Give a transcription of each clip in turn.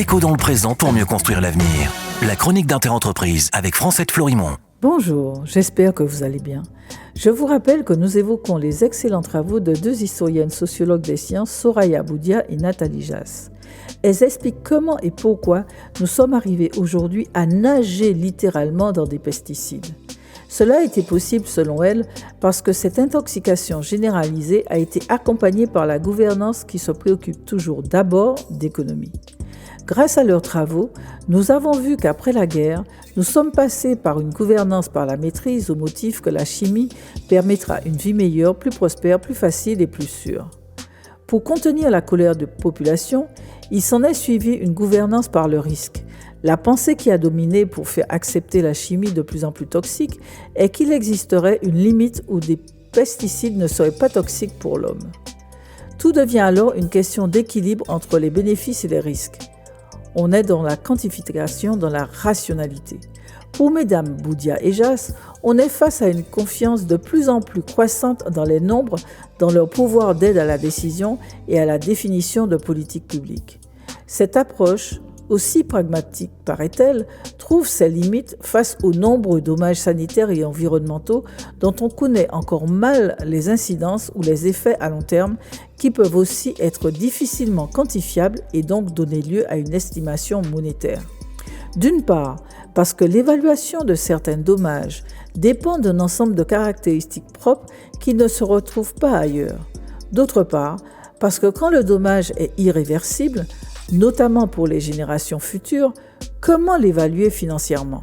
Déco dans le présent pour mieux construire l'avenir. La chronique d'Interentreprise avec Francette Florimond. Bonjour, j'espère que vous allez bien. Je vous rappelle que nous évoquons les excellents travaux de deux historiennes sociologues des sciences, Soraya Boudia et Nathalie Jass. Elles expliquent comment et pourquoi nous sommes arrivés aujourd'hui à nager littéralement dans des pesticides. Cela a été possible selon elles parce que cette intoxication généralisée a été accompagnée par la gouvernance qui se préoccupe toujours d'abord d'économie. Grâce à leurs travaux, nous avons vu qu'après la guerre, nous sommes passés par une gouvernance par la maîtrise au motif que la chimie permettra une vie meilleure, plus prospère, plus facile et plus sûre. Pour contenir la colère de population, il s'en est suivi une gouvernance par le risque. La pensée qui a dominé pour faire accepter la chimie de plus en plus toxique est qu'il existerait une limite où des pesticides ne seraient pas toxiques pour l'homme. Tout devient alors une question d'équilibre entre les bénéfices et les risques. On est dans la quantification, dans la rationalité. Pour mesdames Boudia et Jass, on est face à une confiance de plus en plus croissante dans les nombres, dans leur pouvoir d'aide à la décision et à la définition de politiques publiques. Cette approche, aussi pragmatique paraît-elle, trouve ses limites face aux nombreux dommages sanitaires et environnementaux dont on connaît encore mal les incidences ou les effets à long terme qui peuvent aussi être difficilement quantifiables et donc donner lieu à une estimation monétaire. D'une part, parce que l'évaluation de certains dommages dépend d'un ensemble de caractéristiques propres qui ne se retrouvent pas ailleurs. D'autre part, parce que quand le dommage est irréversible, notamment pour les générations futures, comment l'évaluer financièrement ?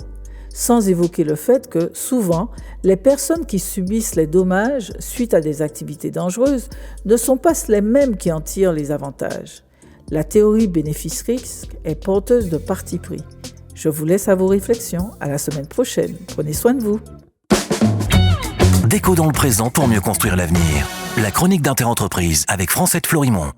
Sans évoquer le fait que, souvent, les personnes qui subissent les dommages suite à des activités dangereuses ne sont pas les mêmes qui en tirent les avantages. La théorie bénéfice-risque est porteuse de parti pris. Je vous laisse à vos réflexions. À la semaine prochaine. Prenez soin de vous. Déco dans le présent pour mieux construire l'avenir. La chronique d'Interentreprise avec Francette Florimond.